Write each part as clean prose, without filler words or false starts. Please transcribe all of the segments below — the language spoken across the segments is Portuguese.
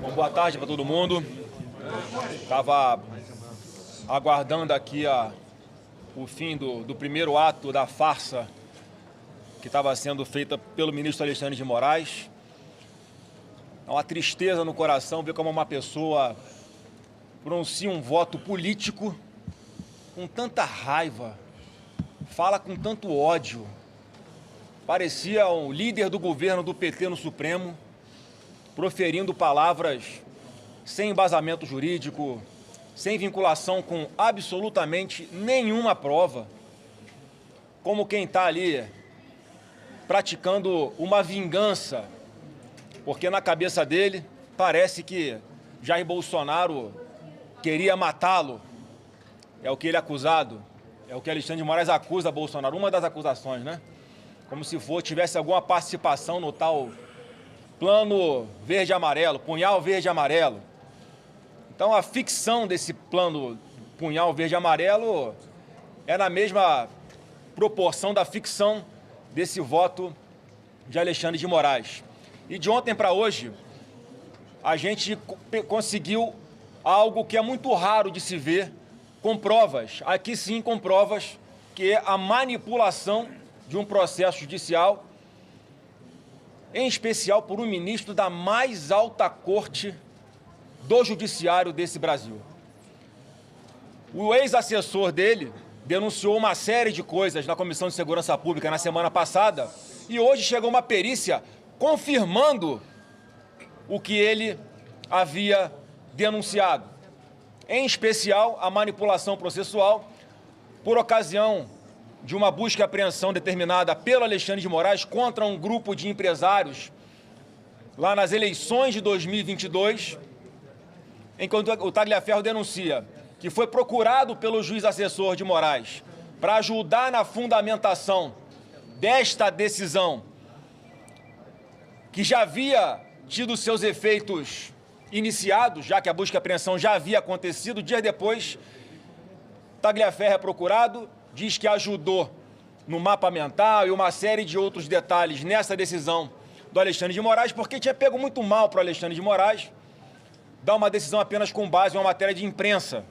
Bom, boa tarde para todo mundo. Estava aguardando aqui o fim do primeiro ato da farsa que estava sendo feita pelo ministro Alexandre de Moraes. É uma tristeza no coração ver como uma pessoa pronuncia um voto político com tanta raiva, fala com tanto ódio. Parecia um líder do governo do PT no Supremo, proferindo palavras sem embasamento jurídico, sem vinculação com absolutamente nenhuma prova, como quem está ali praticando uma vingança, porque na cabeça dele parece que Jair Bolsonaro queria matá-lo. É o que ele é acusado, é o que Alexandre de Moraes acusa Bolsonaro, uma das acusações, né? Como se tivesse alguma participação no tal plano verde-amarelo, punhal verde-amarelo. Então a ficção desse plano punhal verde-amarelo é na mesma proporção da ficção desse voto de Alexandre de Moraes. E de ontem para hoje, a gente conseguiu algo que é muito raro de se ver, com provas, aqui sim com provas, que é a manipulação de um processo judicial, em especial por um ministro da mais alta corte do judiciário desse Brasil. O ex-assessor dele denunciou uma série de coisas na Comissão de Segurança Pública na semana passada e hoje chegou uma perícia confirmando o que ele havia denunciado, em especial a manipulação processual por ocasião de uma busca e apreensão determinada pelo Alexandre de Moraes contra um grupo de empresários lá nas eleições de 2022, enquanto o Tagliaferro denuncia que foi procurado pelo juiz assessor de Moraes para ajudar na fundamentação desta decisão, que já havia tido seus efeitos iniciados, já que a busca e apreensão já havia acontecido. Dias depois, Tagliaferro é procurado, diz que ajudou no mapa mental e uma série de outros detalhes nessa decisão do Alexandre de Moraes, porque tinha pego muito mal para o Alexandre de Moraes dar uma decisão apenas com base em uma matéria de imprensa.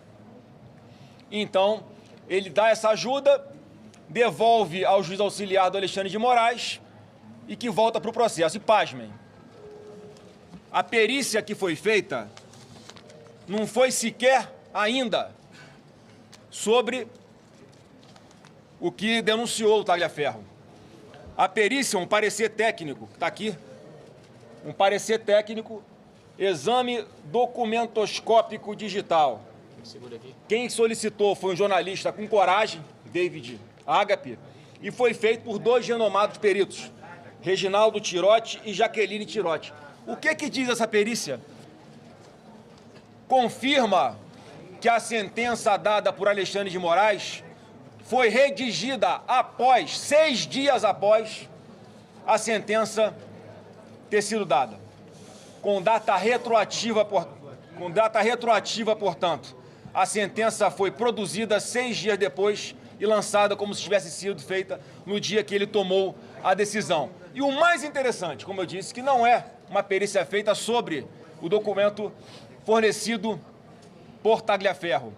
Então, ele dá essa ajuda, devolve ao juiz auxiliar do Alexandre de Moraes e que volta para o processo. E pasmem, a perícia que foi feita não foi sequer ainda sobre o que denunciou o Tagliaferro. A perícia, um parecer técnico, está aqui, um parecer técnico, exame documentoscópico digital. Quem solicitou foi um jornalista com coragem, David Agape, e foi feito por dois renomados peritos, Reginaldo Tirotti e Jaqueline Tirotti. O que diz essa perícia? Confirma que a sentença dada por Alexandre de Moraes foi redigida após, 6 dias após, a sentença ter sido dada. Com data retroativa, portanto. A sentença foi produzida 6 dias depois e lançada como se tivesse sido feita no dia que ele tomou a decisão. E o mais interessante, como eu disse, que não é uma perícia feita sobre o documento fornecido por Tagliaferro.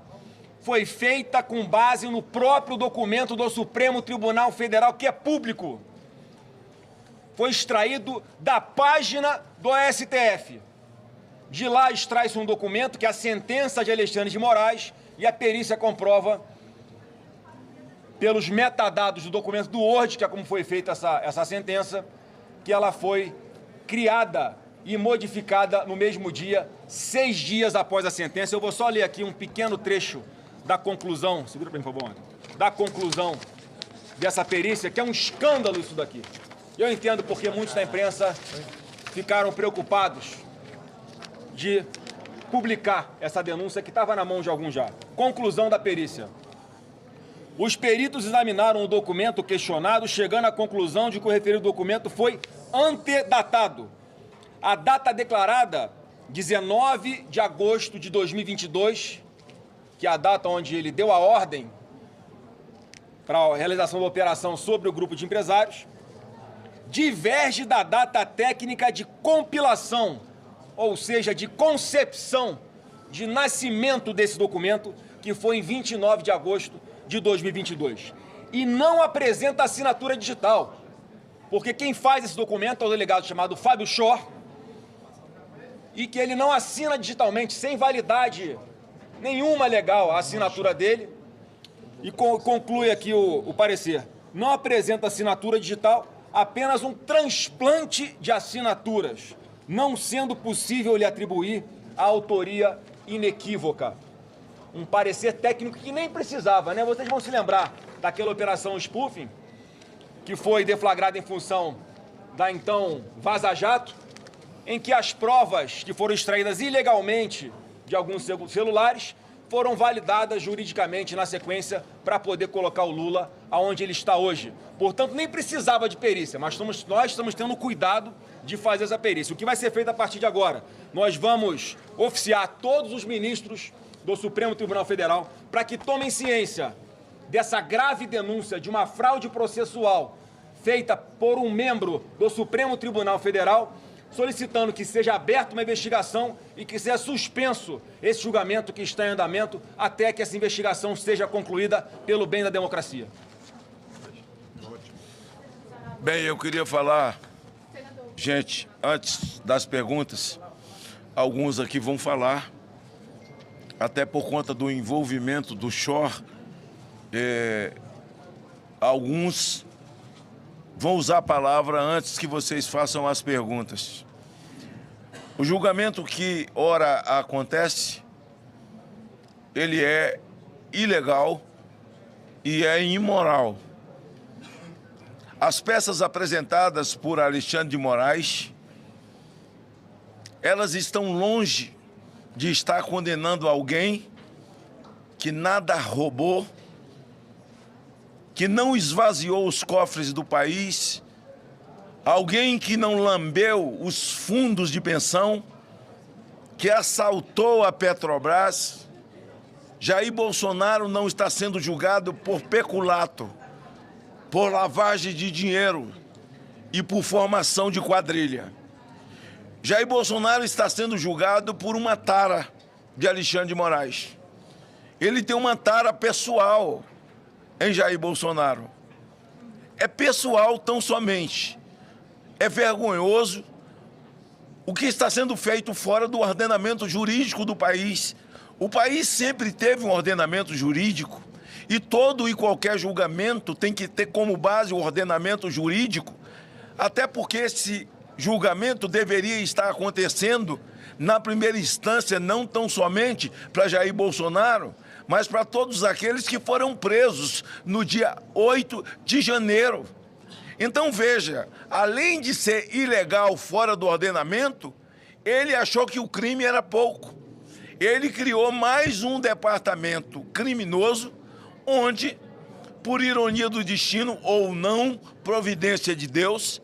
Foi feita com base no próprio documento do Supremo Tribunal Federal, que é público. Foi extraído da página do STF. De lá extrai-se um documento que é a sentença de Alexandre de Moraes e a perícia comprova, pelos metadados do documento do Word, que é como foi feita essa sentença, que ela foi criada e modificada no mesmo dia, 6 dias após a sentença. Eu vou só ler aqui um pequeno trecho da conclusão, segura para mim, por favor, da conclusão dessa perícia, que é um escândalo isso daqui. Eu entendo porque muitos da imprensa ficaram preocupados de publicar essa denúncia que estava na mão de alguns já. Conclusão da perícia. Os peritos examinaram o documento questionado, chegando à conclusão de que o referido documento foi antedatado. A data declarada, 19 de agosto de 2022, que é a data onde ele deu a ordem para a realização da operação sobre o grupo de empresários, diverge da data técnica de compilação ou seja, de concepção, de nascimento desse documento, que foi em 29 de agosto de 2022. E não apresenta assinatura digital, porque quem faz esse documento é o delegado chamado Fábio Schor, e que ele não assina digitalmente, sem validade nenhuma legal a assinatura dele, e conclui aqui o parecer. Não apresenta assinatura digital, apenas um transplante de assinaturas, não sendo possível lhe atribuir a autoria inequívoca. Um parecer técnico que nem precisava, né? Vocês vão se lembrar daquela operação spoofing, que foi deflagrada em função da então Vaza Jato, em que as provas que foram extraídas ilegalmente de alguns celulares foram validadas juridicamente na sequência para poder colocar o Lula aonde ele está hoje. Portanto, nem precisava de perícia, mas nós estamos tendo cuidado de fazer essa perícia. O que vai ser feito a partir de agora? Nós vamos oficiar todos os ministros do Supremo Tribunal Federal para que tomem ciência dessa grave denúncia de uma fraude processual feita por um membro do Supremo Tribunal Federal, solicitando que seja aberta uma investigação e que seja suspenso esse julgamento que está em andamento até que essa investigação seja concluída pelo bem da democracia. Bem, eu queria falar, gente, antes das perguntas, alguns aqui vão falar, até por conta do envolvimento do Schor, alguns vão usar a palavra antes que vocês façam as perguntas. O julgamento que ora acontece, ele é ilegal e é imoral. As peças apresentadas por Alexandre de Moraes, elas estão longe de estar condenando alguém que nada roubou, que não esvaziou os cofres do país, alguém que não lambeu os fundos de pensão, que assaltou a Petrobras. Jair Bolsonaro não está sendo julgado por peculato, por lavagem de dinheiro e por formação de quadrilha. Jair Bolsonaro está sendo julgado por uma tara de Alexandre de Moraes. Ele tem uma tara pessoal em Jair Bolsonaro. É pessoal tão somente. É vergonhoso o que está sendo feito fora do ordenamento jurídico do país. O país sempre teve um ordenamento jurídico e todo e qualquer julgamento tem que ter como base o ordenamento jurídico, até porque esse julgamento deveria estar acontecendo na primeira instância, não tão somente para Jair Bolsonaro, mas para todos aqueles que foram presos no dia 8 de janeiro. Então, veja, além de ser ilegal fora do ordenamento, ele achou que o crime era pouco. Ele criou mais um departamento criminoso, onde, por ironia do destino ou não, providência de Deus,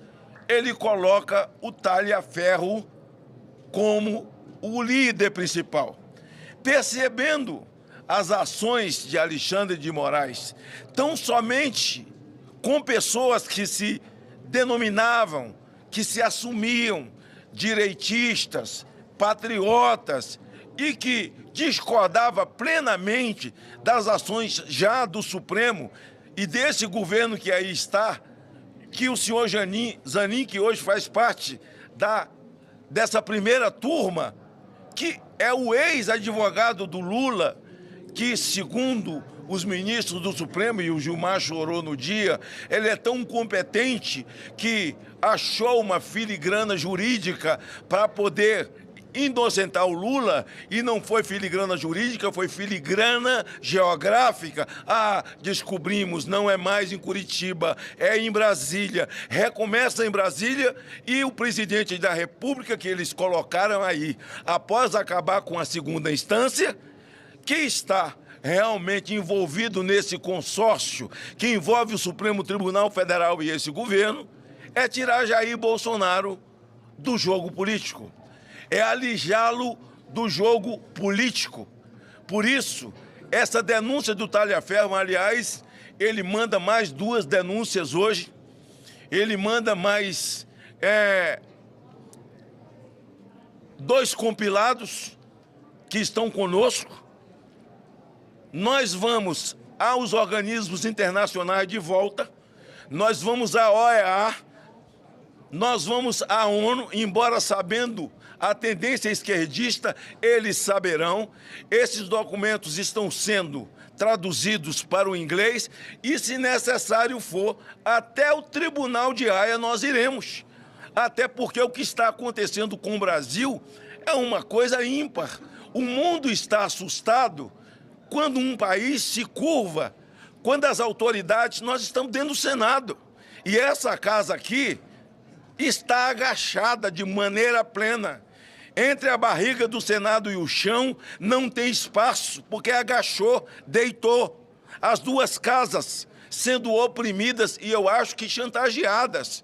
ele coloca o talha-ferro como o líder principal. Percebendo as ações de Alexandre de Moraes, tão somente com pessoas que se denominavam, que se assumiam direitistas, patriotas e que discordava plenamente das ações já do Supremo e desse governo que aí está, que o senhor Zanin, que hoje faz parte dessa primeira turma, que é o ex-advogado do Lula, que, segundo os ministros do Supremo, e o Gilmar chorou no dia, ele é tão competente que achou uma filigrana jurídica para poder inocentar o Lula, e não foi filigrana jurídica, foi filigrana geográfica. Ah, descobrimos, não é mais em Curitiba, é em Brasília. Recomeça em Brasília e o presidente da República que eles colocaram aí, após acabar com a segunda instância, que está realmente envolvido nesse consórcio que envolve o Supremo Tribunal Federal e esse governo, é tirar Jair Bolsonaro do jogo político. É alijá-lo do jogo político. Por isso, essa denúncia do talha-ferro, aliás, ele manda mais 2 denúncias hoje, ele manda mais 2 compilados que estão conosco. Nós vamos aos organismos internacionais de volta, nós vamos à OEA, nós vamos à ONU, embora sabendo a tendência esquerdista, eles saberão. Esses documentos estão sendo traduzidos para o inglês e, se necessário for, até o Tribunal de Haia nós iremos. Até porque o que está acontecendo com o Brasil é uma coisa ímpar. O mundo está assustado quando um país se curva, quando as autoridades, nós estamos dentro do Senado, e essa casa aqui está agachada de maneira plena. Entre a barriga do Senado e o chão não tem espaço, porque agachou, deitou. As 2 casas sendo oprimidas e eu acho que chantageadas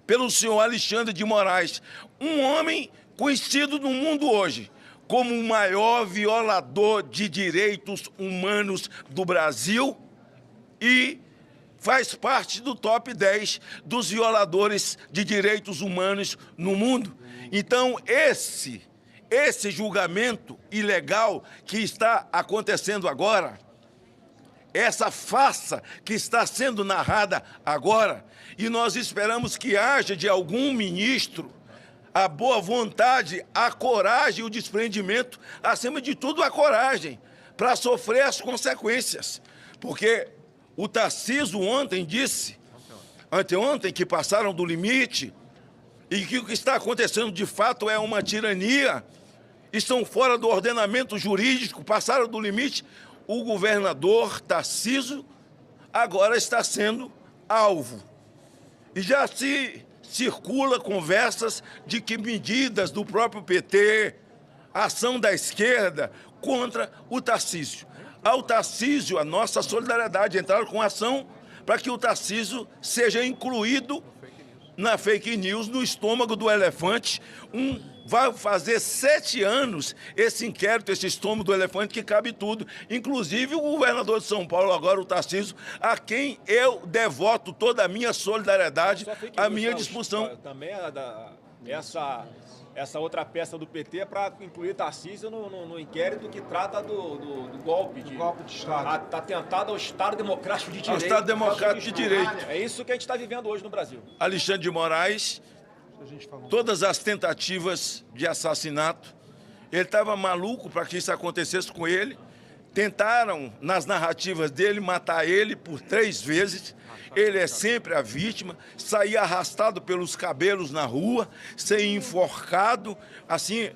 pelo senhor Alexandre de Moraes, um homem conhecido no mundo hoje como o maior violador de direitos humanos do Brasil e faz parte do top 10 dos violadores de direitos humanos no mundo. Então, esse julgamento ilegal que está acontecendo agora, essa farsa que está sendo narrada agora, e nós esperamos que haja de algum ministro a boa vontade, a coragem e o desprendimento, acima de tudo a coragem, para sofrer as consequências. Porque o Tarcísio ontem disse, anteontem, que passaram do limite e que o que está acontecendo de fato é uma tirania, estão fora do ordenamento jurídico, passaram do limite. O governador Tarcísio agora está sendo alvo. E já se circula conversas de que medidas do próprio PT, ação da esquerda contra o Tarcísio. Ao Tarcísio, a nossa solidariedade, entrar com ação para que o Tarcísio seja incluído na fake news, no estômago do elefante. Vai fazer 7 anos esse inquérito, esse estômago do elefante, que cabe tudo. Inclusive o governador de São Paulo, agora o Tarcísio, a quem eu devoto toda a minha solidariedade, a minha disposição. Também essa outra peça do PT é para incluir Tarcísio no inquérito que trata do golpe de Estado. Atentado ao Estado Democrático de Direito. Ao Estado Democrático de Direito. É isso que a gente está vivendo hoje no Brasil. Alexandre de Moraes, todas as tentativas de assassinato, ele estava maluco para que isso acontecesse com ele. Tentaram, nas narrativas dele, matar ele por 3 vezes. Ele é sempre a vítima, saía arrastado pelos cabelos na rua, ser enforcado, assim,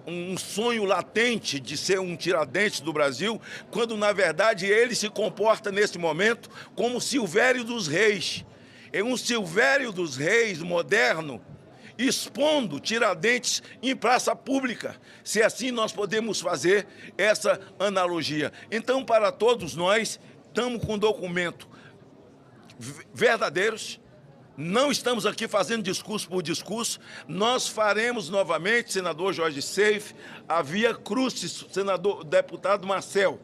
um sonho latente de ser um Tiradentes do Brasil, quando, na verdade, ele se comporta, nesse momento, como Silvério dos Reis. É um Silvério dos Reis moderno, expondo Tiradentes em praça pública, se assim nós podemos fazer essa analogia. Então, para todos nós, estamos com um documento verdadeiros, não estamos aqui fazendo discurso por discurso, nós faremos novamente, senador Jorge Seif, a via crucis, deputado Marcel,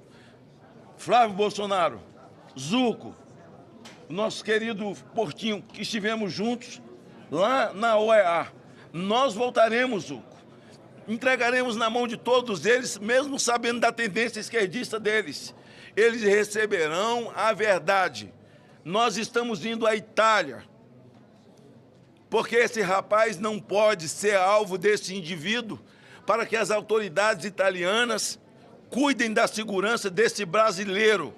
Flávio Bolsonaro, Zuco, nosso querido Portinho, que estivemos juntos lá na OEA. Nós voltaremos, Zuco, entregaremos na mão de todos eles, mesmo sabendo da tendência esquerdista deles. Eles receberão a verdade. Nós estamos indo à Itália, porque esse rapaz não pode ser alvo desse indivíduo, para que as autoridades italianas cuidem da segurança desse brasileiro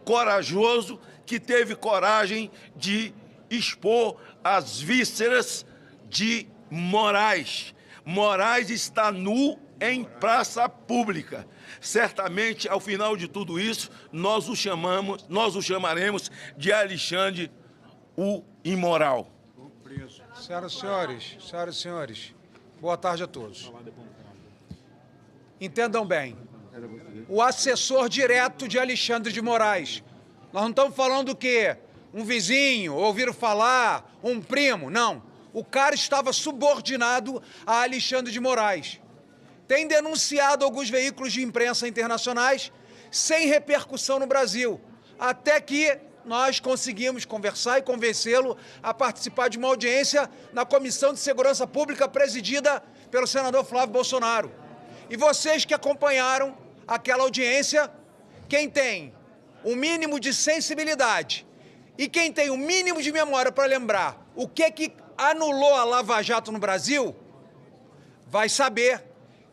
corajoso, que teve coragem de expor as vísceras de Moraes. Moraes está nu em praça pública. Certamente, ao final de tudo isso, nós o chamaremos de Alexandre o Imoral. Senhoras e senhores, boa tarde a todos. Entendam bem, o assessor direto de Alexandre de Moraes, nós não estamos falando que um vizinho, ouviram falar, um primo, não. O cara estava subordinado a Alexandre de Moraes. Tem denunciado alguns veículos de imprensa internacionais sem repercussão no Brasil, até que nós conseguimos conversar e convencê-lo a participar de uma audiência na Comissão de Segurança Pública presidida pelo senador Flávio Bolsonaro. E vocês que acompanharam aquela audiência, quem tem o mínimo de sensibilidade e quem tem o mínimo de memória para lembrar o que anulou a Lava Jato no Brasil, vai saber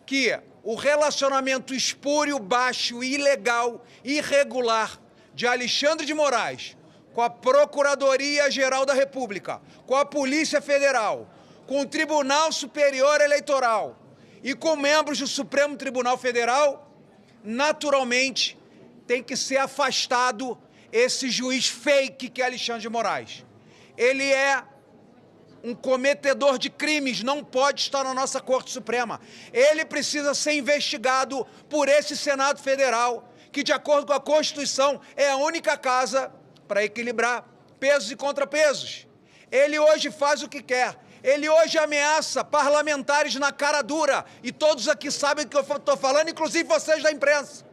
que o relacionamento espúrio, baixo, ilegal, irregular de Alexandre de Moraes com a Procuradoria-Geral da República, com a Polícia Federal, com o Tribunal Superior Eleitoral e com membros do Supremo Tribunal Federal, naturalmente tem que ser afastado esse juiz fake que é Alexandre de Moraes. Ele é um cometedor de crimes, não pode estar na nossa Corte Suprema. Ele precisa ser investigado por esse Senado Federal, que, de acordo com a Constituição, é a única casa para equilibrar pesos e contrapesos. Ele hoje faz o que quer. Ele hoje ameaça parlamentares na cara dura. E todos aqui sabem o que eu estou falando, inclusive vocês da imprensa.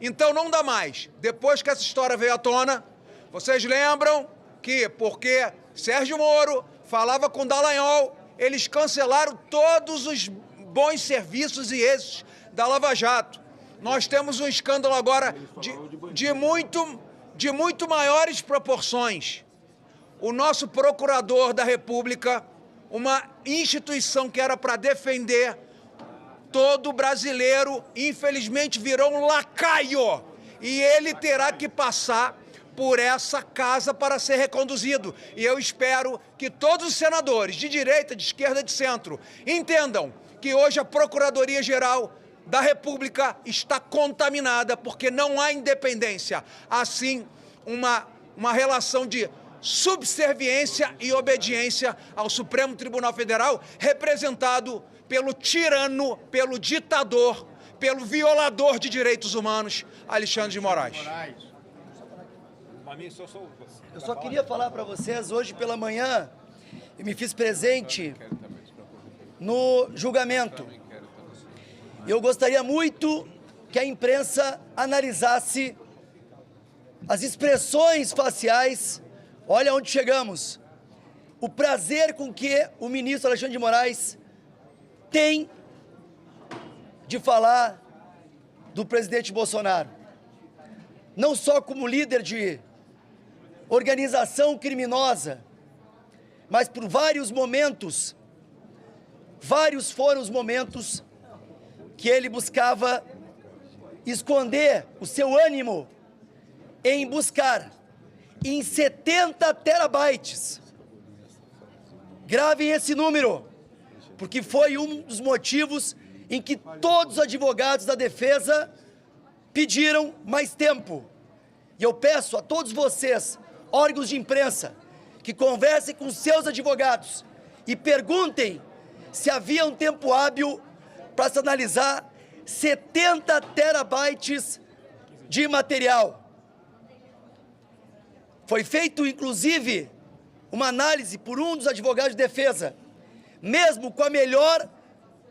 Então não dá mais. Depois que essa história veio à tona, vocês lembram que, porque Sérgio Moro falava com Dallagnol, eles cancelaram todos os bons serviços e esses da Lava Jato. Nós temos um escândalo agora de muito maiores proporções. O nosso procurador da República, uma instituição que era para defender todo brasileiro, infelizmente virou um lacaio. E ele terá que passar por essa casa para ser reconduzido. E eu espero que todos os senadores, de direita, de esquerda, de centro, entendam que hoje a Procuradoria-Geral da República está contaminada, porque não há independência. Assim, uma relação de subserviência e obediência ao Supremo Tribunal Federal, representado pelo tirano, pelo ditador, pelo violador de direitos humanos, Alexandre de Moraes. Eu só queria falar para vocês, hoje pela manhã, eu me fiz presente no julgamento. Eu gostaria muito que a imprensa analisasse as expressões faciais. Olha onde chegamos. O prazer com que o ministro Alexandre de Moraes tem de falar do presidente Bolsonaro. Não só como líder de organização criminosa, mas por vários momentos, vários foram os momentos que ele buscava esconder o seu ânimo em buscar em 70 terabytes. Gravem esse número, porque foi um dos motivos em que todos os advogados da defesa pediram mais tempo. E eu peço a todos vocês, órgãos de imprensa, que conversem com seus advogados e perguntem se havia um tempo hábil para se analisar 70 terabytes de material. Foi feito, inclusive, uma análise por um dos advogados de defesa, mesmo com a melhor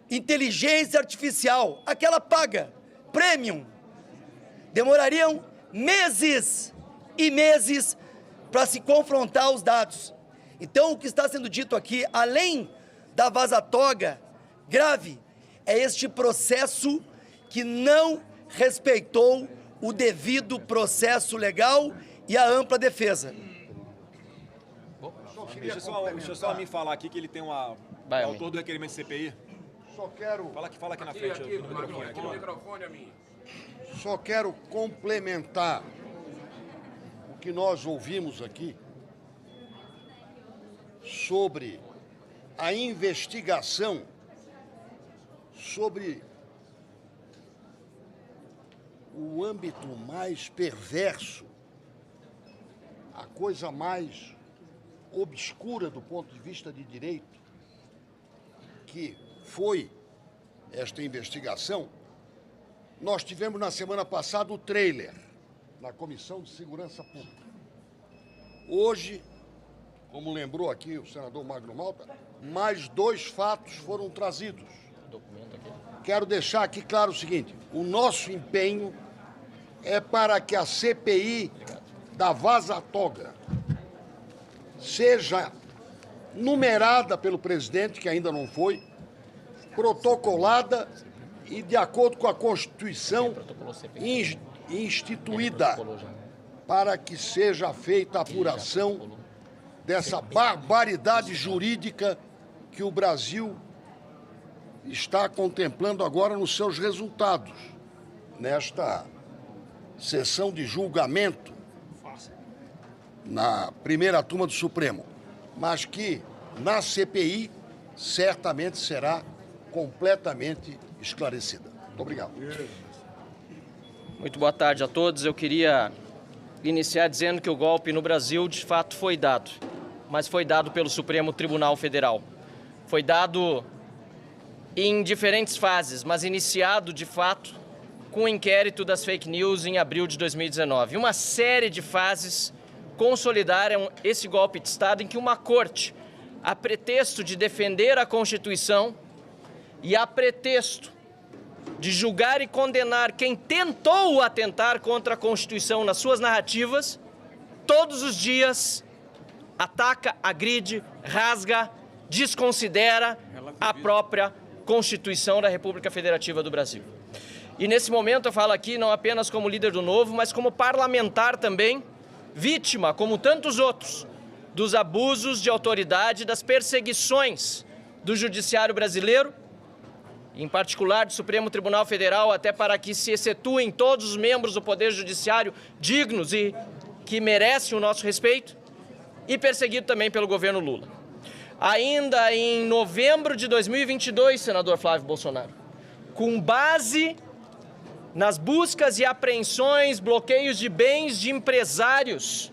inteligência artificial, aquela paga, premium, demorariam meses e meses para se confrontar os dados. Então, o que está sendo dito aqui, além da vaza-toga grave, é este processo que não respeitou o devido processo legal e a ampla defesa. Deixa só a mim falar aqui que ele tem uma... é autor do requerimento de CPI. Só quero... Fala aqui na frente. Aqui, no microfone a mim. Só quero complementar o que nós ouvimos aqui sobre a investigação sobre o âmbito mais perverso, a coisa mais obscura do ponto de vista de direito, que foi esta investigação. Nós tivemos na semana passada o trailer na Comissão de Segurança Pública. Hoje, como lembrou aqui o senador Magno Malta, mais 2 fatos foram trazidos. Quero deixar aqui claro o seguinte: o nosso empenho é para que a CPI da vaza-toga seja numerada pelo presidente, que ainda não foi, protocolada e de acordo com a Constituição instituída, para que seja feita a apuração dessa barbaridade jurídica que o Brasil está contemplando agora nos seus resultados, nesta sessão de julgamento na primeira turma do Supremo, mas que na CPI certamente será completamente esclarecida. Muito obrigado. Muito boa tarde a todos. Eu queria iniciar dizendo que o golpe no Brasil, de fato, foi dado, mas foi dado pelo Supremo Tribunal Federal. Foi dado em diferentes fases, mas iniciado, de fato, com o inquérito das fake news em abril de 2019. Uma série de fases consolidaram esse golpe de Estado em que uma corte, a pretexto de defender a Constituição e a pretexto de julgar e condenar quem tentou atentar contra a Constituição nas suas narrativas, todos os dias ataca, agride, rasga, desconsidera a própria Constituição da República Federativa do Brasil. E nesse momento eu falo aqui não apenas como líder do Novo, mas como parlamentar também, vítima, como tantos outros, dos abusos de autoridade, das perseguições do judiciário brasileiro, em particular do Supremo Tribunal Federal, até para que se excetuem todos os membros do Poder Judiciário dignos e que merecem o nosso respeito, e perseguido também pelo governo Lula. Ainda em novembro de 2022, senador Flávio Bolsonaro, com base nas buscas e apreensões, bloqueios de bens de empresários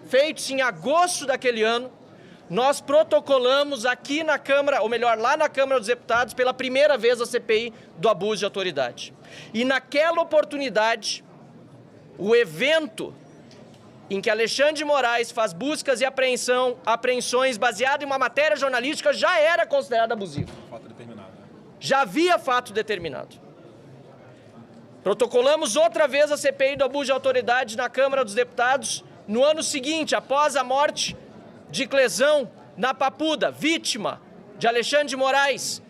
feitos em agosto daquele ano, nós protocolamos aqui na Câmara, ou melhor, lá na Câmara dos Deputados, pela primeira vez a CPI do abuso de autoridade. E naquela oportunidade, o evento em que Alexandre de Moraes faz buscas e apreensões baseado em uma matéria jornalística já era considerado abusivo. Fato determinado. Já havia fato determinado. Protocolamos outra vez a CPI do abuso de autoridade na Câmara dos Deputados no ano seguinte, após a morte de Clesão na Papuda, vítima de Alexandre de Moraes,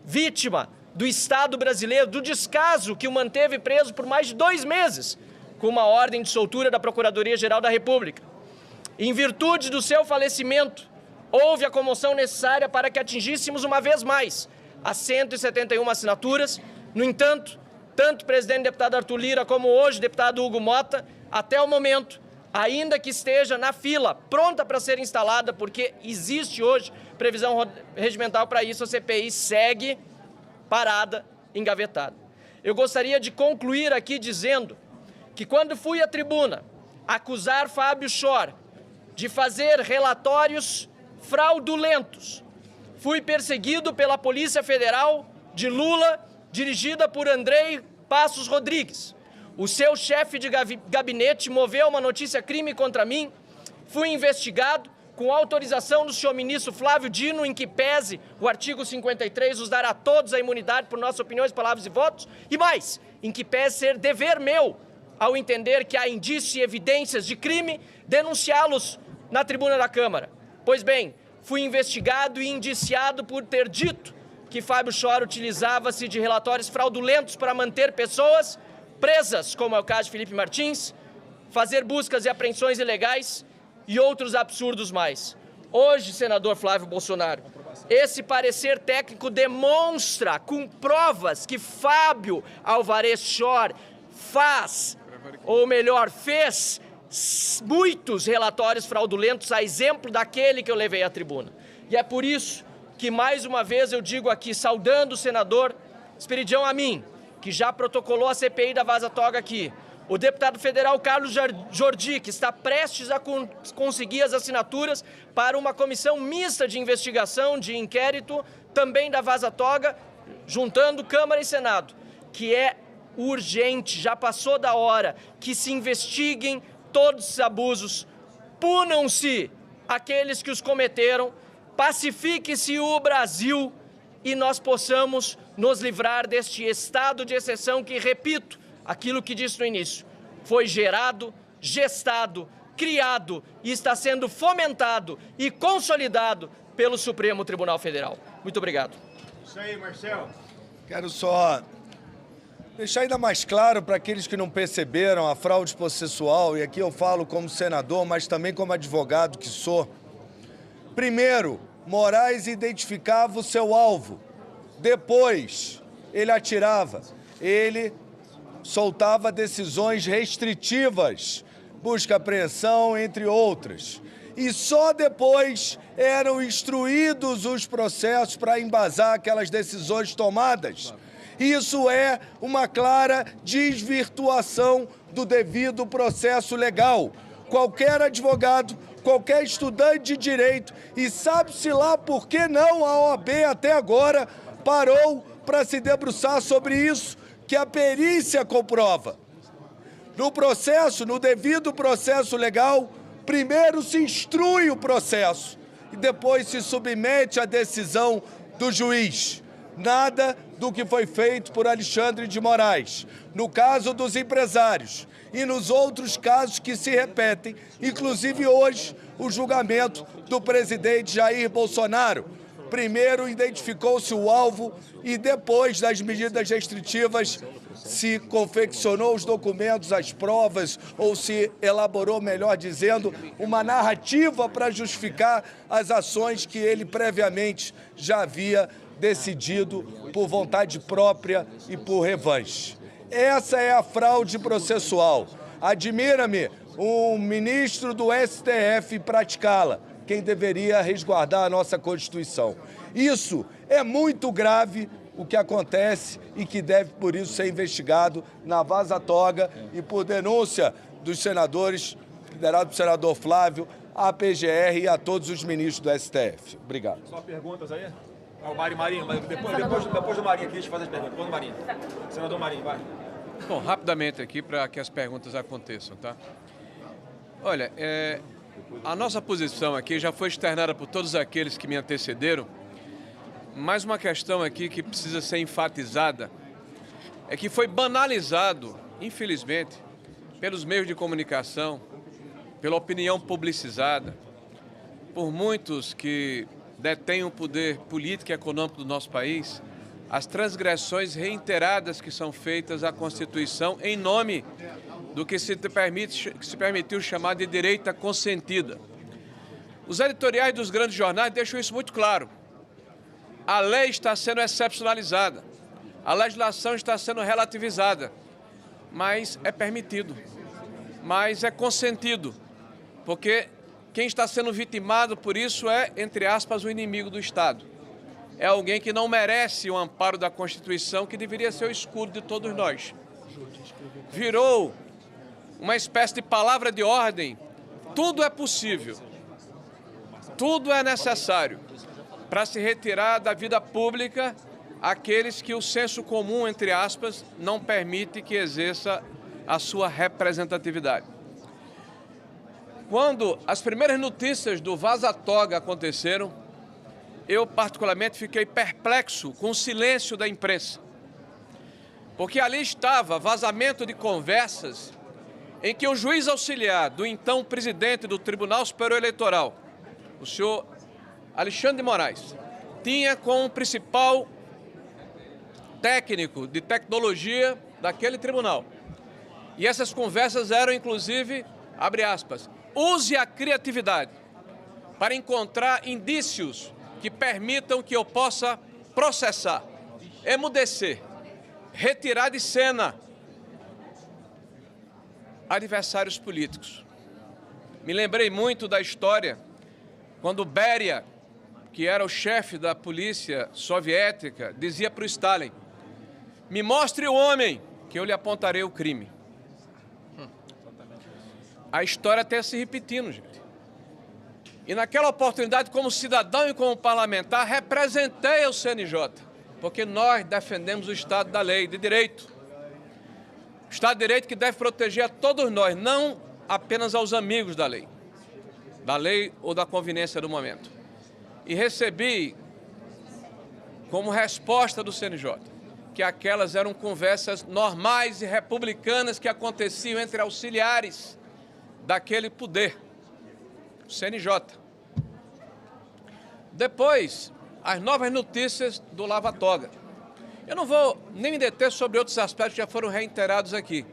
vítima do Estado brasileiro, do descaso que o manteve preso por mais de 2 meses, com uma ordem de soltura da Procuradoria-Geral da República. Em virtude do seu falecimento, houve a comoção necessária para que atingíssemos uma vez mais as 171 assinaturas. No entanto, tanto o presidente deputado Arthur Lira como hoje o deputado Hugo Mota, até o momento, ainda que esteja na fila, pronta para ser instalada, porque existe hoje previsão regimental para isso, a CPI segue parada, engavetada. Eu gostaria de concluir aqui dizendo que quando fui à tribuna acusar Fábio Schor de fazer relatórios fraudulentos, fui perseguido pela Polícia Federal de Lula, dirigida por Andrei Passos Rodrigues. O seu chefe de gabinete moveu uma notícia crime contra mim, fui investigado com autorização do senhor ministro Flávio Dino, em que pese o artigo 53 nos dar a todos a imunidade por nossas opiniões, palavras e votos, e mais, em que pese ser dever meu, ao entender que há indícios e evidências de crime, denunciá-los na tribuna da Câmara. Pois bem, fui investigado e indiciado por ter dito que Fábio Schor utilizava-se de relatórios fraudulentos para manter pessoas presas, como é o caso de Felipe Martins, fazer buscas e apreensões ilegais e outros absurdos mais. Hoje, senador Flávio Bolsonaro, esse parecer técnico demonstra com provas que Fábio Alvarez Schor faz, ou melhor, fez muitos relatórios fraudulentos, a exemplo daquele que eu levei à tribuna. E é por isso que, mais uma vez, eu digo aqui, saudando o senador Esperidião Amin, que já protocolou a CPI da Vaza Toga aqui, o deputado federal Carlos Jordi, que está prestes a conseguir as assinaturas para uma comissão mista de investigação, de inquérito, também da Vaza Toga, juntando Câmara e Senado, que é urgente, já passou da hora, que se investiguem todos esses abusos, punam-se aqueles que os cometeram, pacifique-se o Brasil e nós possamos nos livrar deste estado de exceção que, repito, aquilo que disse no início, foi gerado, gestado, criado e está sendo fomentado e consolidado pelo Supremo Tribunal Federal. Muito obrigado. Isso aí, Marcelo. Quero só deixar ainda mais claro para aqueles que não perceberam a fraude processual, e aqui eu falo como senador, mas também como advogado que sou. Primeiro, Moraes identificava o seu alvo. Depois, ele atirava. Ele soltava decisões restritivas, busca apreensão, entre outras. E só depois eram instruídos os processos para embasar aquelas decisões tomadas. Isso é uma clara desvirtuação do devido processo legal. Qualquer advogado, qualquer estudante de direito, e sabe-se lá por que não a OAB até agora parou para se debruçar sobre isso, que a perícia comprova. No processo, no devido processo legal, primeiro se instrui o processo e depois se submete à decisão do juiz. Nada do que foi feito por Alexandre de Moraes, no caso dos empresários e nos outros casos que se repetem, inclusive hoje o julgamento do presidente Jair Bolsonaro. Primeiro identificou-se o alvo e depois das medidas restritivas se confeccionou os documentos, as provas, ou se elaborou, melhor dizendo, uma narrativa para justificar as ações que ele previamente já havia decidido por vontade própria e por revanche. Essa é a fraude processual. Admira-me um ministro do STF praticá-la, quem deveria resguardar a nossa Constituição. Isso é muito grave, o que acontece, e que deve, por isso, ser investigado na Vaza Toga e por denúncia dos senadores, liderado pelo senador Flávio, à PGR e a todos os ministros do STF. Obrigado. Só perguntas aí? O Marinho, depois do Marinho aqui, deixa eu fazer as perguntas. Depois do Marinho. Senador Marinho, vai. Bom, rapidamente aqui para que as perguntas aconteçam, tá? Olha, a nossa posição aqui já foi externada por todos aqueles que me antecederam, mas uma questão aqui que precisa ser enfatizada é que foi banalizado, infelizmente, pelos meios de comunicação, pela opinião publicizada, por muitos que detêm o poder político e econômico do nosso país, as transgressões reiteradas que são feitas à Constituição em nome do que se permitiu chamar de direita consentida. Os editoriais dos grandes jornais deixam isso muito claro. A lei está sendo excepcionalizada, a legislação está sendo relativizada, mas é permitido, mas é consentido, porque quem está sendo vitimado por isso é, entre aspas, o inimigo do Estado. É alguém que não merece o amparo da Constituição, que deveria ser o escudo de todos nós. Virou uma espécie de palavra de ordem. Tudo é possível, tudo é necessário para se retirar da vida pública aqueles que o senso comum, entre aspas, não permite que exerça a sua representatividade. Quando as primeiras notícias do Vaza Toga aconteceram, eu particularmente fiquei perplexo com o silêncio da imprensa, porque ali estava vazamento de conversas em que o juiz auxiliar do então presidente do Tribunal Superior Eleitoral, o senhor Alexandre de Moraes, tinha como principal técnico de tecnologia daquele tribunal. E essas conversas eram, inclusive, abre aspas, use a criatividade para encontrar indícios que permitam que eu possa processar, emudecer, retirar de cena adversários políticos. Me lembrei muito da história quando Beria, que era o chefe da polícia soviética, dizia para o Stalin, me mostre o homem que eu lhe apontarei o crime. A história está se repetindo, gente. E naquela oportunidade, como cidadão e como parlamentar, representei o CNJ, porque nós defendemos o Estado da lei, de direito. O Estado de Direito que deve proteger a todos nós, não apenas aos amigos da lei ou da conveniência do momento. E recebi, como resposta do CNJ, que aquelas eram conversas normais e republicanas que aconteciam entre auxiliares daquele poder, o CNJ. Depois, as novas notícias do Lava Toga. Eu não vou nem me deter sobre outros aspectos que já foram reiterados aqui,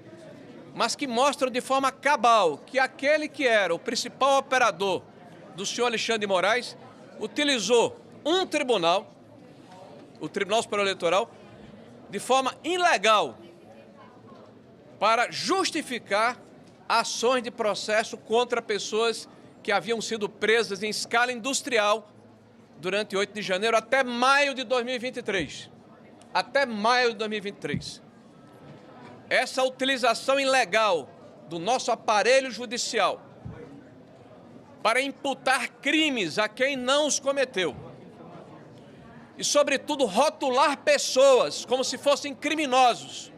mas que mostram de forma cabal que aquele que era o principal operador do senhor Alexandre de Moraes utilizou um tribunal, o Tribunal Superior Eleitoral, de forma ilegal para justificar ações de processo contra pessoas que haviam sido presas em escala industrial durante 8 de janeiro até maio de 2023. Até maio de 2023. Essa utilização ilegal do nosso aparelho judicial para imputar crimes a quem não os cometeu e, sobretudo, rotular pessoas como se fossem criminosos,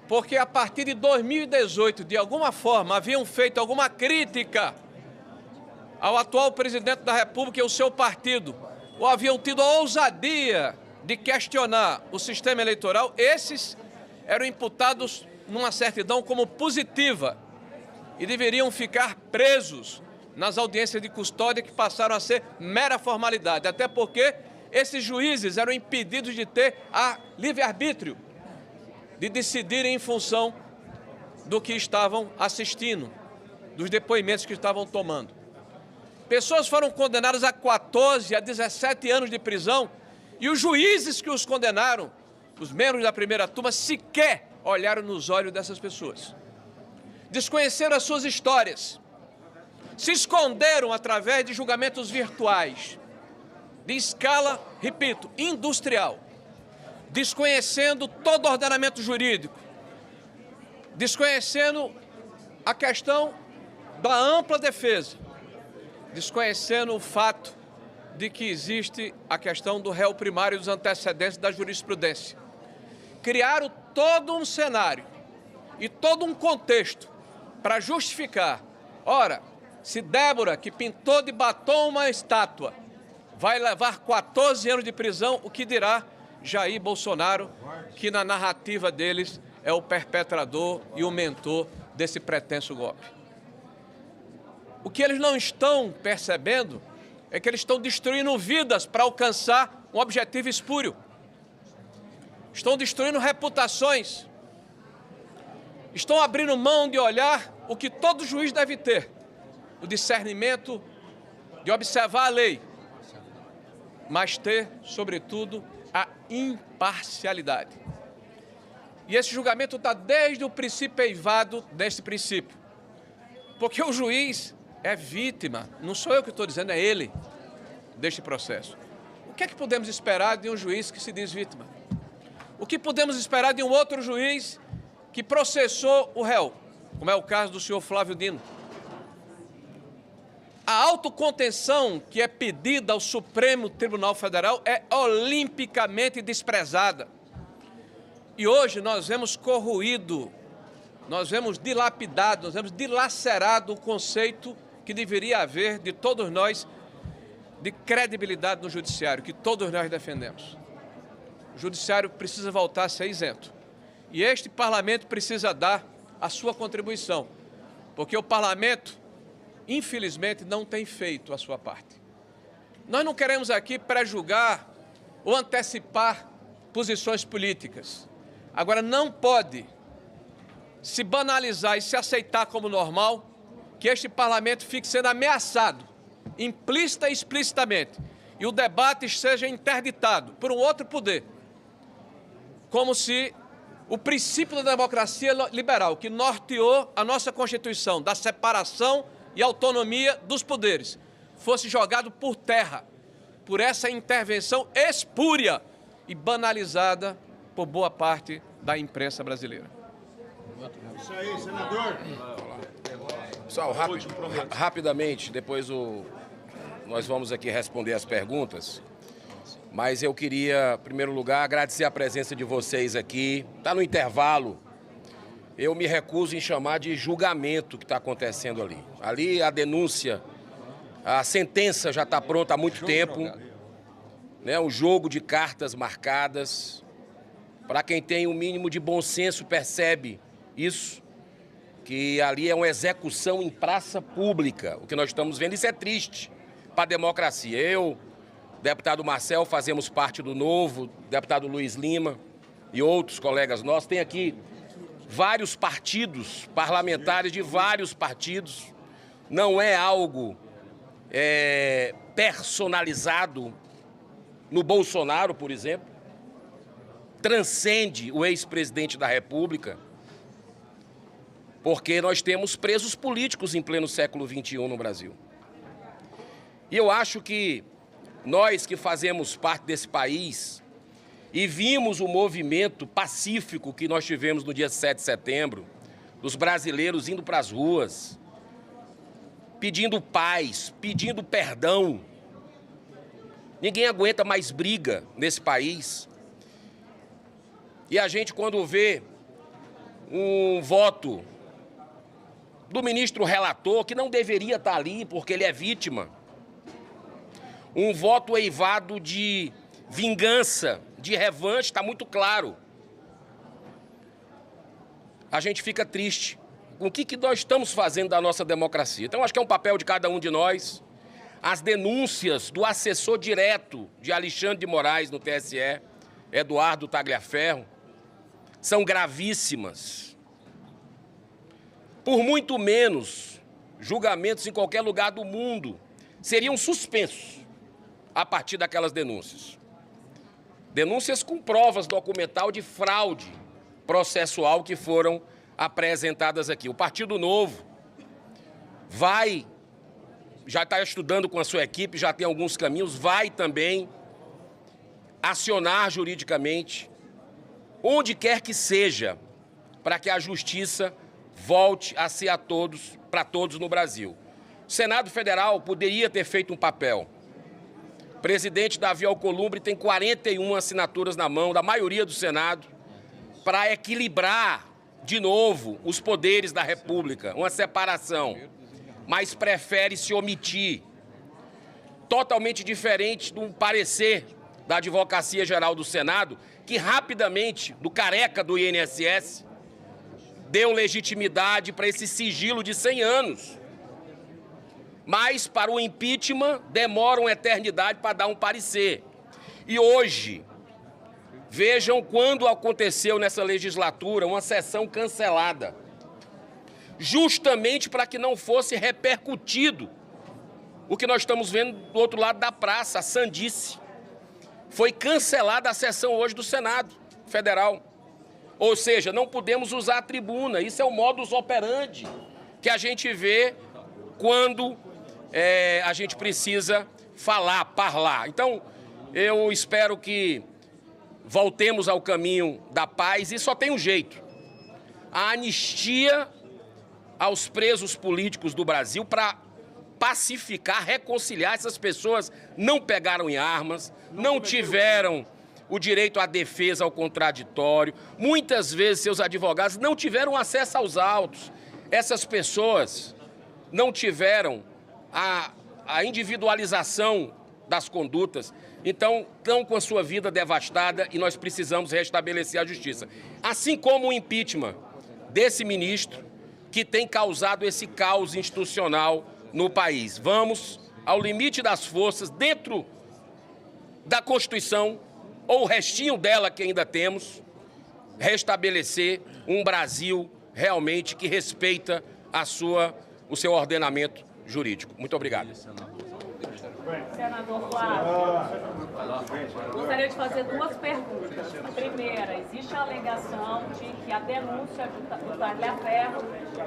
porque a partir de 2018, de alguma forma, haviam feito alguma crítica ao atual presidente da República e ao seu partido, ou haviam tido a ousadia de questionar o sistema eleitoral, esses eram imputados numa certidão como positiva e deveriam ficar presos nas audiências de custódia que passaram a ser mera formalidade, até porque esses juízes eram impedidos de ter a livre-arbítrio, de decidirem em função do que estavam assistindo, dos depoimentos que estavam tomando. Pessoas foram condenadas a 14, a 17 anos de prisão e os juízes que os condenaram, os membros da primeira turma, sequer olharam nos olhos dessas pessoas. Desconheceram as suas histórias, se esconderam através de julgamentos virtuais, de escala, repito, industrial, desconhecendo todo o ordenamento jurídico, desconhecendo a questão da ampla defesa, desconhecendo o fato de que existe a questão do réu primário e dos antecedentes da jurisprudência. Criaram todo um cenário e todo um contexto para justificar. Ora, se Débora, que pintou de batom uma estátua, vai levar 14 anos de prisão, o que dirá Jair Bolsonaro, que na narrativa deles é o perpetrador e o mentor desse pretenso golpe. O que eles não estão percebendo é que eles estão destruindo vidas para alcançar um objetivo espúrio. Estão destruindo reputações. Estão abrindo mão de olhar o que todo juiz deve ter, o discernimento de observar a lei, mas ter, sobretudo, a imparcialidade. E esse julgamento está desde o princípio eivado desse princípio. Porque o juiz é vítima, não sou eu que estou dizendo, é ele, deste processo. O que é que podemos esperar de um juiz que se diz vítima? O que podemos esperar de um outro juiz que processou o réu, como é o caso do senhor Flávio Dino? A autocontenção que é pedida ao Supremo Tribunal Federal é olimpicamente desprezada. E hoje nós vemos corroído, nós vemos dilapidado, nós vemos dilacerado o conceito que deveria haver de todos nós de credibilidade no judiciário, que todos nós defendemos. O judiciário precisa voltar a ser isento. E este parlamento precisa dar a sua contribuição, porque o parlamento, infelizmente, não tem feito a sua parte. Nós não queremos aqui pré-julgar ou antecipar posições políticas. Agora, não pode se banalizar e se aceitar como normal que este parlamento fique sendo ameaçado, implícita e explicitamente, e o debate seja interditado por um outro poder, como se o princípio da democracia liberal, que norteou a nossa Constituição, da separação e autonomia dos poderes, fosse jogado por terra por essa intervenção espúria e banalizada por boa parte da imprensa brasileira. Isso aí, senador. Pessoal, rapidamente, depois nós vamos aqui responder as perguntas, mas eu queria, em primeiro lugar, agradecer a presença de vocês aqui. Está no intervalo. Eu me recuso em chamar de julgamento o que está acontecendo ali. Ali a denúncia, a sentença já está pronta há muito tempo, né? Um jogo de cartas marcadas. Para quem tem o mínimo de bom senso percebe isso, que ali é uma execução em praça pública. O que nós estamos vendo, isso é triste para a democracia. Eu deputado Marcel, fazemos parte do Novo, deputado Luiz Lima e outros colegas nossos. Tem aqui vários partidos, parlamentares de vários partidos. Não é algo personalizado no Bolsonaro, por exemplo. Transcende o ex-presidente da República, porque nós temos presos políticos em pleno século XXI no Brasil. E eu acho que nós que fazemos parte desse país e vimos o movimento pacífico que nós tivemos no dia 7 de setembro, dos brasileiros indo para as ruas, pedindo paz, pedindo perdão. Ninguém aguenta mais briga nesse país. E a gente, quando vê um voto do ministro relator, que não deveria estar ali porque ele é vítima, um voto eivado de vingança, de revanche, está muito claro. A gente fica triste com o que nós estamos fazendo da nossa democracia. Então, acho que é um papel de cada um de nós. As denúncias do assessor direto de Alexandre de Moraes no TSE, Eduardo Tagliaferro, são gravíssimas. Por muito menos, julgamentos em qualquer lugar do mundo seriam suspensos a partir daquelas denúncias. Denúncias com provas documental de fraude processual que foram apresentadas aqui. O Partido Novo já está estudando com a sua equipe, já tem alguns caminhos, vai também acionar juridicamente, onde quer que seja, para que a justiça volte a ser para todos no Brasil. O Senado Federal poderia ter feito um papel. O presidente Davi Alcolumbre tem 41 assinaturas na mão, da maioria do Senado, para equilibrar de novo os poderes da República, uma separação, mas prefere se omitir. Totalmente diferente do parecer da Advocacia Geral do Senado, que rapidamente, do careca do INSS, deu legitimidade para esse sigilo de 100 anos. Mas, para o impeachment, demora uma eternidade para dar um parecer. E hoje, vejam quando aconteceu nessa legislatura uma sessão cancelada, justamente para que não fosse repercutido o que nós estamos vendo do outro lado da praça, a sandice. Foi cancelada a sessão hoje do Senado Federal. Ou seja, não podemos usar a tribuna. Isso é o modus operandi que a gente vê quando a gente precisa parlar. Então, eu espero que voltemos ao caminho da paz e só tem um jeito. A anistia aos presos políticos do Brasil para pacificar, reconciliar. Essas pessoas não pegaram em armas, não tiveram o direito à defesa ao contraditório. Muitas vezes seus advogados não tiveram acesso aos autos. Essas pessoas não tiveram a individualização das condutas. Então, estão com a sua vida devastada e nós precisamos restabelecer a justiça. Assim como o impeachment desse ministro que tem causado esse caos institucional no país. Vamos, ao limite das forças, dentro da Constituição, ou o restinho dela que ainda temos, restabelecer um Brasil realmente que respeita o seu ordenamento jurídico. Muito obrigado. Senador Flávio, gostaria de fazer duas perguntas. A primeira, existe a alegação de que a denúncia do Tagliaferro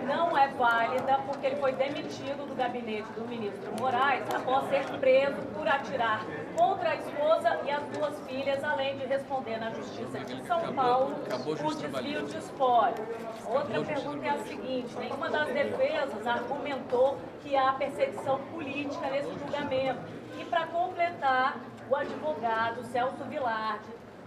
não é válida porque ele foi demitido do gabinete do ministro Moraes após ser preso por atirar contra a esposa e as duas filhas, além de responder na Justiça de São Paulo por desvio de espólio. Outra pergunta é a seguinte: nenhuma das defesas argumentou que há perseguição política nesse julgamento. E para completar, o advogado Celso Vilardi,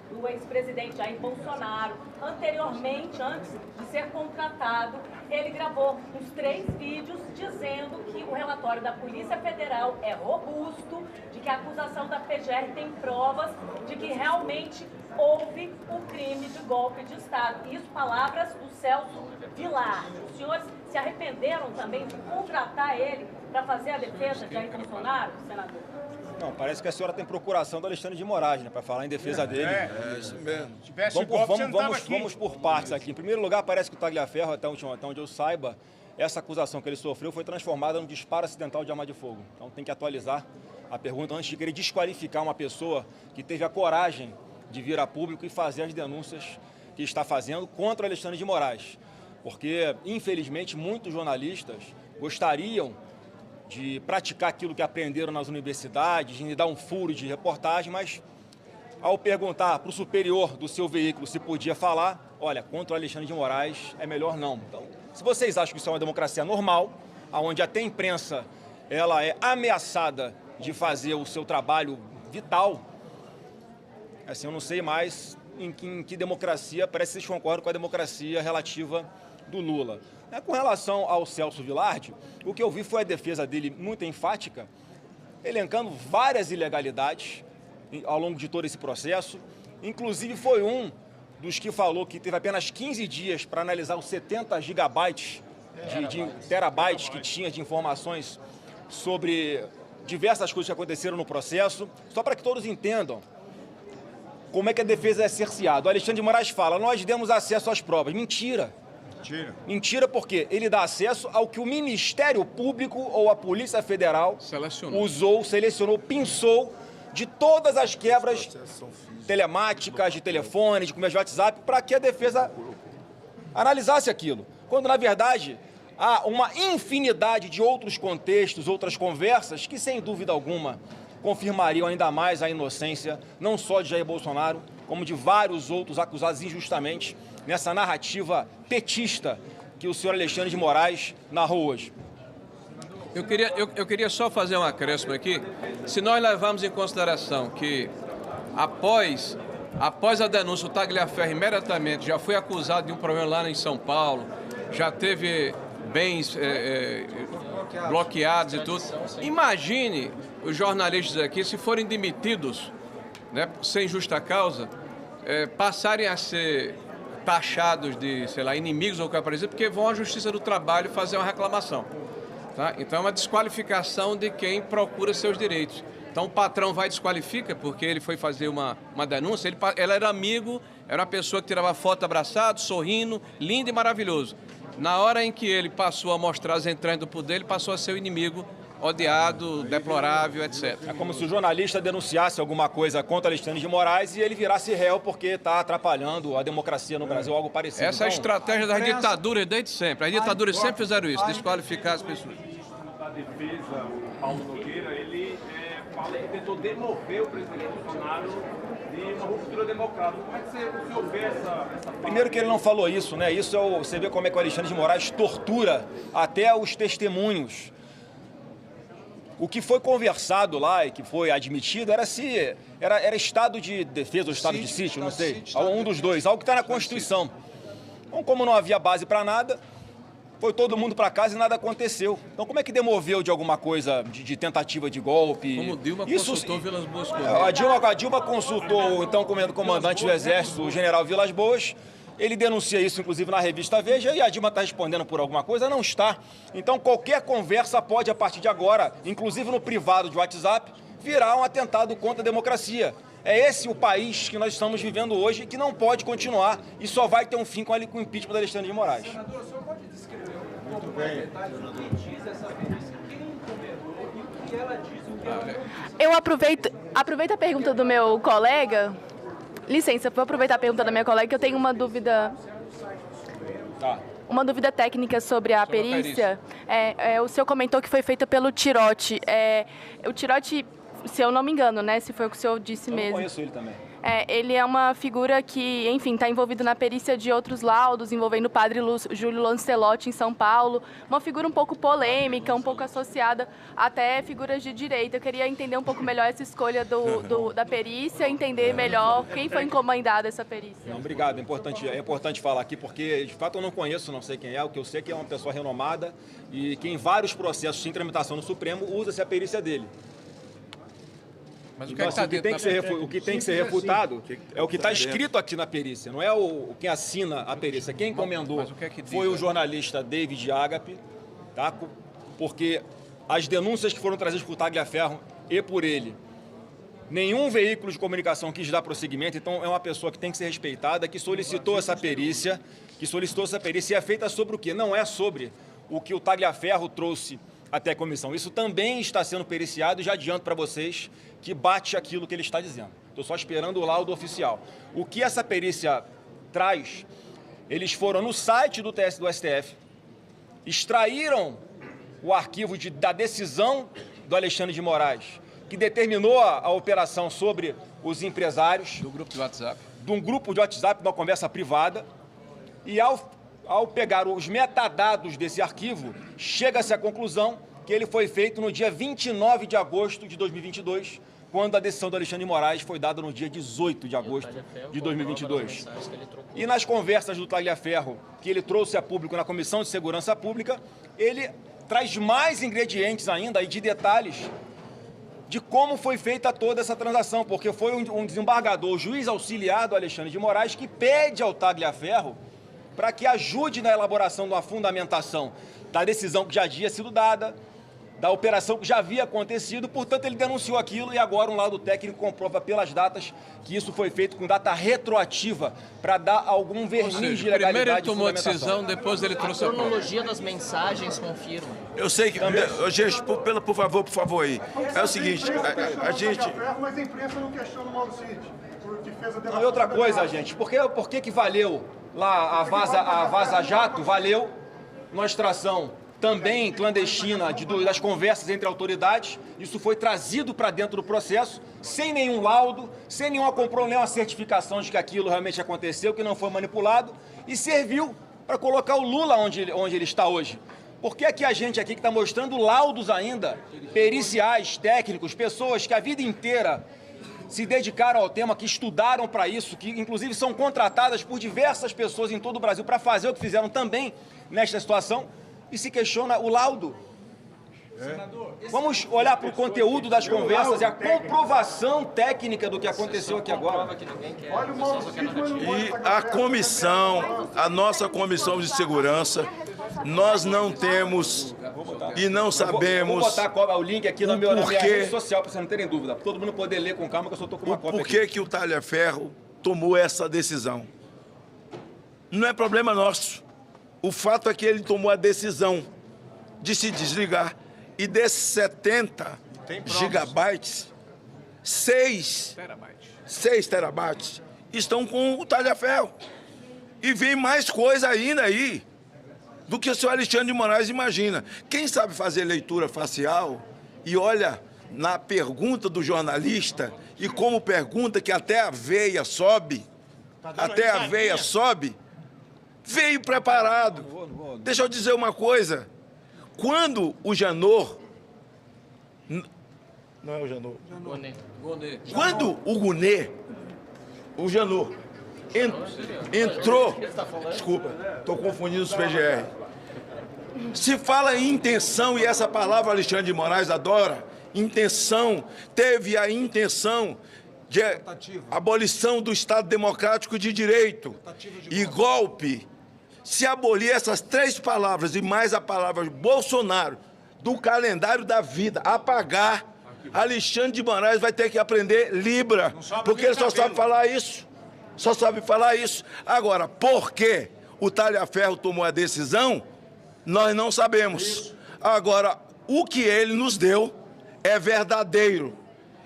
do ex-presidente Jair Bolsonaro, anteriormente, antes de ser contratado, ele gravou uns 3 vídeos dizendo que o relatório da Polícia Federal é robusto, de que a acusação da PGR tem provas de que realmente houve um crime de golpe de Estado. Isso, palavras do Celso Vilardi. Os senhores se arrependeram também de contratar ele para fazer a defesa de Jair Bolsonaro, senador? Não, parece que a senhora tem procuração do Alexandre de Moraes, né, para falar em defesa dele. É isso mesmo. Vamos por partes aqui. Em primeiro lugar, parece que o Tagliaferro, até onde eu saiba, essa acusação que ele sofreu foi transformada num disparo acidental de arma de fogo. Então tem que atualizar a pergunta antes de querer desqualificar uma pessoa que teve a coragem de vir a público e fazer as denúncias que está fazendo contra o Alexandre de Moraes. Porque, infelizmente, muitos jornalistas gostariam de praticar aquilo que aprenderam nas universidades, de dar um furo de reportagem, mas ao perguntar para o superior do seu veículo se podia falar, olha, contra o Alexandre de Moraes é melhor não. Então, se vocês acham que isso é uma democracia normal, onde até a imprensa ela é ameaçada de fazer o seu trabalho vital, assim, eu não sei mais em que democracia, parece que vocês concordam com a democracia relativa do Lula. Com relação ao Celso Vilardi, o que eu vi foi a defesa dele muito enfática, elencando várias ilegalidades ao longo de todo esse processo. Inclusive foi um dos que falou que teve apenas 15 dias para analisar os 70 gigabytes, de terabytes que tinha de informações sobre diversas coisas que aconteceram no processo. Só para que todos entendam como é que a defesa é cerceada. O Alexandre de Moraes fala, nós demos acesso às provas. Mentira. Mentira porque ele dá acesso ao que o Ministério Público ou a Polícia Federal selecionou, pinçou de todas as quebras telemáticas, de telefone, de conversa de WhatsApp, para que a defesa analisasse aquilo. Quando, na verdade, há uma infinidade de outros contextos, outras conversas, que, sem dúvida alguma, confirmariam ainda mais a inocência, não só de Jair Bolsonaro, como de vários outros acusados injustamente nessa narrativa petista que o senhor Alexandre de Moraes narrou hoje. Eu queria só fazer um acréscimo aqui. Se nós levarmos em consideração que após a denúncia, o Tagliaferro imediatamente já foi acusado de um problema lá em São Paulo, já teve bens bloqueados e tudo. Imagine os jornalistas aqui, se forem demitidos, né, sem justa causa, passarem a ser taxados de, sei lá, inimigos ou coisa parecida, porque vão à Justiça do Trabalho fazer uma reclamação. Tá? Então é uma desqualificação de quem procura seus direitos. Então o patrão vai e desqualifica porque ele foi fazer uma denúncia, ele era amigo, era uma pessoa que tirava foto abraçado, sorrindo, lindo e maravilhoso. Na hora em que ele passou a mostrar as entranhas do poder, ele passou a ser o inimigo, odiado, deplorável, etc. É como se o jornalista denunciasse alguma coisa contra Alexandre de Moraes e ele virasse réu porque está atrapalhando a democracia no Brasil, algo parecido. Essa é a estratégia das ditaduras desde sempre. As ditaduras sempre fizeram isso, desqualificar as pessoas. Da defesa, o Paulo Nogueira, ele fala que tentou demover o presidente Bolsonaro de uma ruptura democrática. Como é que o senhor vê essa Primeiro que ele não falou isso, né? Isso você vê como é que o Alexandre de Moraes tortura até os testemunhos. O que foi conversado lá e que foi admitido era estado de defesa ou estado de sítio, não sei, um dos dois, algo que está na Constituição. Então, como não havia base para nada, foi todo mundo para casa e nada aconteceu. Então, como é que demoveu de alguma coisa, de tentativa de golpe? Como Dilma consultou Vilas Boas. A Dilma consultou o então comandante do Exército, o general Vilas Boas. Ele denuncia isso, inclusive, na revista Veja, e a Dilma está respondendo por alguma coisa? Não está. Então, qualquer conversa pode, a partir de agora, inclusive no privado de WhatsApp, virar um atentado contra a democracia. É esse o país que nós estamos vivendo hoje e que não pode continuar e só vai ter um fim com o impeachment do Alexandre de Moraes. Senador, o senhor pode descrever um pouco mais detalhes do que diz essa perícia? Quem encomendou e o que ela diz? Eu aproveito a pergunta do meu colega. Licença, vou aproveitar a pergunta da minha colega, que eu tenho uma dúvida. Uma dúvida técnica sobre a perícia. O senhor comentou que foi feita pelo Tirotti. O Tirotti, se eu não me engano, né? Se foi o que o senhor disse mesmo. Eu não conheço ele também. Ele é uma figura que, enfim, está envolvido na perícia de outros laudos, envolvendo o padre Júlio Lancelotti em São Paulo. Uma figura um pouco polêmica, um pouco associada até figuras de direita. Eu queria entender um pouco melhor essa escolha da perícia, entender melhor quem foi encomendado essa perícia. Não, obrigado. É importante falar aqui, porque, de fato, eu não conheço, não sei quem é. O que eu sei é que é uma pessoa renomada e que, em vários processos de tramitação no Supremo, usa-se a perícia dele. Mas então, o que tem que ser refutado é o que está escrito aqui na perícia, não é quem assina a perícia. Quem encomendou foi o jornalista David Agape, tá? Porque as denúncias que foram trazidas por Tagliaferro e por ele Nenhum veículo de comunicação quis dar prosseguimento, então é uma pessoa que tem que ser respeitada, que solicitou essa perícia, e é feita sobre o quê? Não é sobre o que o Tagliaferro trouxe até a comissão. Isso também está sendo periciado e já adianto para vocês que bate aquilo que ele está dizendo. Estou só esperando o laudo oficial. O que essa perícia traz, eles foram no site do STF, extraíram o arquivo da decisão do Alexandre de Moraes, que determinou a operação sobre os empresários. Do grupo de WhatsApp. De um grupo de WhatsApp, de uma conversa privada. E ao pegar os metadados desse arquivo, chega-se à conclusão que ele foi feito no dia 29 de agosto de 2022, quando a decisão do Alexandre de Moraes foi dada no dia 18 de agosto de 2022. E nas conversas do Tagliaferro, que ele trouxe a público na Comissão de Segurança Pública, ele traz mais ingredientes ainda e de detalhes de como foi feita toda essa transação, porque foi um desembargador, o juiz auxiliar do Alexandre de Moraes, que pede ao Tagliaferro para que ajude na elaboração de uma fundamentação da decisão que já havia sido dada, da operação que já havia acontecido, portanto ele denunciou aquilo e agora um lado técnico comprova pelas datas que isso foi feito com data retroativa para dar algum verniz de legalidade. Primeiro ele tomou a decisão, depois ele trouxe a cronologia das mensagens confirma. Eu sei que... Gente, por favor aí. É o seguinte, a gente... Mas a imprensa não questiona o Mauro Cid, por defesa Não, e outra coisa, gente, por que valeu lá a Vaza Jato, valeu uma extração também clandestina das conversas entre autoridades. Isso foi trazido para dentro do processo, sem nenhum laudo, sem nenhuma certificação de que aquilo realmente aconteceu, que não foi manipulado, e serviu para colocar o Lula onde ele está hoje. Por que aqui a gente aqui que está mostrando laudos ainda, periciais, técnicos, pessoas que a vida inteira se dedicaram ao tema, que estudaram para isso, que inclusive são contratadas por diversas pessoas em todo o Brasil para fazer o que fizeram também nesta situação, e se questiona o laudo? Vamos olhar para o conteúdo das conversas e a comprovação técnica do que aconteceu aqui agora. E a comissão, a nossa comissão de segurança, nós não temos e não sabemos... Vou botar o link aqui na minha rede social para vocês não terem dúvida, para todo mundo poder ler com calma, que eu só estou com uma cópia aqui. Por que o Tagliaferro tomou essa decisão? Não é problema nosso. O fato é que ele tomou a decisão de se desligar e desses 70 gigabytes, 6 terabytes estão com o Tagliaferro. E vem mais coisa ainda aí do que o senhor Alexandre de Moraes imagina. Quem sabe fazer leitura facial e olha na pergunta do jornalista e como pergunta que até a veia sobe, veio preparado. Deixa eu dizer uma coisa. Quando o Janot... Não é o Janot. Quando o Janot entrou... Desculpa, estou confundindo os PGR. Se fala em intenção, e essa palavra Alexandre de Moraes adora, intenção, teve a intenção de abolição do Estado Democrático de Direito e golpe. Se abolir essas 3 palavras e mais a palavra Bolsonaro do calendário da vida, apagar, Alexandre de Moraes vai ter que aprender Libra, porque ele só sabe falar isso. Só sabe falar isso. Agora, por que o Tagliaferro tomou a decisão, nós não sabemos. Agora, o que ele nos deu é verdadeiro.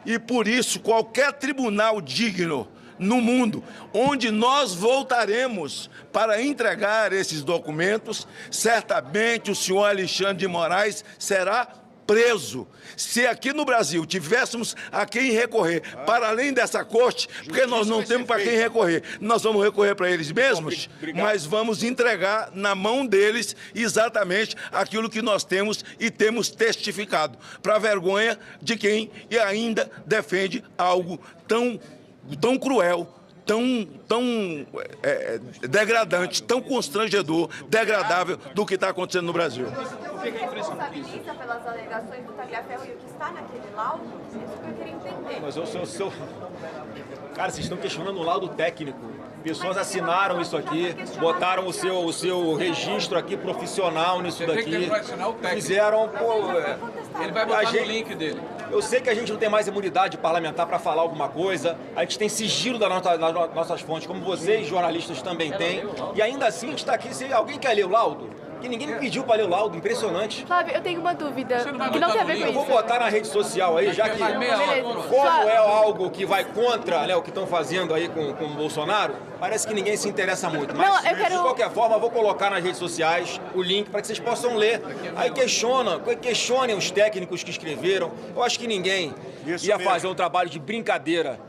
E por isso, qualquer tribunal digno no mundo, onde nós voltaremos para entregar esses documentos, certamente o senhor Alexandre de Moraes será preso. Se aqui no Brasil tivéssemos a quem recorrer, para além dessa corte, porque nós não temos para quem recorrer, nós vamos recorrer para eles mesmos, mas vamos entregar na mão deles exatamente aquilo que nós temos e temos testificado, para a vergonha de quem ainda defende algo tão cruel, tão degradante, tão constrangedor, degradável do que está acontecendo no Brasil. Você responsabiliza pelas alegações do Tagliaferro e o que está naquele laudo? Isso que eu queria entender. Mas cara, vocês estão questionando o laudo técnico. Pessoas assinaram isso aqui, botaram o seu registro aqui profissional nisso daqui. Fizeram... Ele vai botar no link dele. Eu sei que a gente não tem mais imunidade parlamentar para falar alguma coisa, a gente tem sigilo das nossas fontes, como vocês, jornalistas, também têm, e ainda assim a gente está aqui. Se alguém quer ler o laudo, que ninguém me pediu para ler o laudo, impressionante. Flávio, eu tenho uma dúvida, que não tem a ver com isso. Eu vou botar na rede social aí, já que como é algo que vai contra, né, o que estão fazendo aí com o Bolsonaro, parece que ninguém se interessa muito. Mas, de qualquer forma, eu vou colocar nas redes sociais o link para que vocês possam ler. Aí questionem os técnicos que escreveram. Eu acho que ninguém ia fazer um trabalho de brincadeira,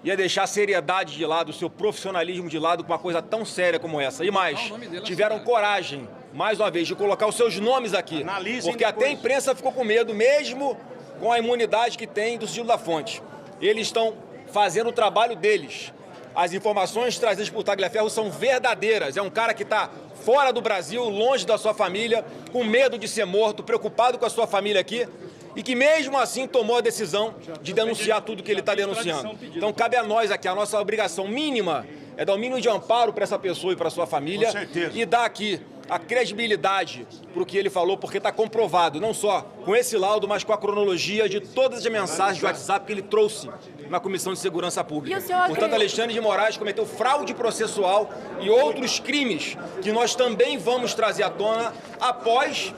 ia deixar a seriedade de lado, o seu profissionalismo de lado com uma coisa tão séria como essa. E mais, tiveram coragem, mais uma vez, de colocar os seus nomes aqui. Porque até a imprensa ficou com medo, mesmo com a imunidade que tem do sigilo da fonte. Eles estão fazendo o trabalho deles. As informações trazidas por Tagliaferro são verdadeiras. É um cara que está fora do Brasil, longe da sua família, com medo de ser morto, preocupado com a sua família aqui, e que mesmo assim tomou a decisão de denunciar tudo que ele está denunciando. Então cabe a nós aqui, a nossa obrigação mínima é dar o mínimo de amparo para essa pessoa e para sua família e dar aqui a credibilidade para o que ele falou, porque está comprovado, não só com esse laudo, mas com a cronologia de todas as mensagens de WhatsApp que ele trouxe na Comissão de Segurança Pública. Portanto, Alexandre de Moraes cometeu fraude processual e outros crimes que nós também vamos trazer à tona após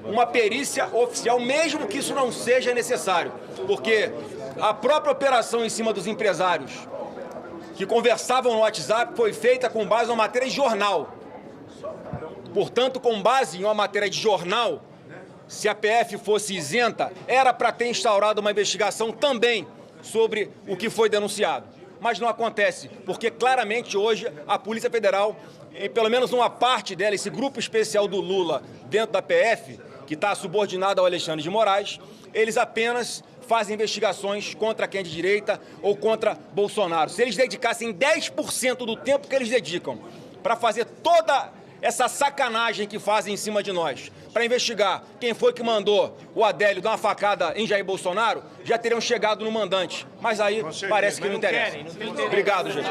uma perícia oficial, mesmo que isso não seja necessário, porque a própria operação em cima dos empresários que conversavam no WhatsApp foi feita com base em uma matéria de jornal. Portanto, com base em uma matéria de jornal, se a PF fosse isenta, era para ter instaurado uma investigação também sobre o que foi denunciado. Mas não acontece, porque claramente hoje a Polícia Federal, pelo menos uma parte dela, esse grupo especial do Lula dentro da PF, que está subordinado ao Alexandre de Moraes, eles apenas fazem investigações contra quem é de direita ou contra Bolsonaro. Se eles dedicassem 10% do tempo que eles dedicam para fazer toda essa sacanagem que fazem em cima de nós, para investigar quem foi que mandou o Adélio dar uma facada em Jair Bolsonaro, já teriam chegado no mandante. Mas aí parece que não interessa. Obrigado, gente.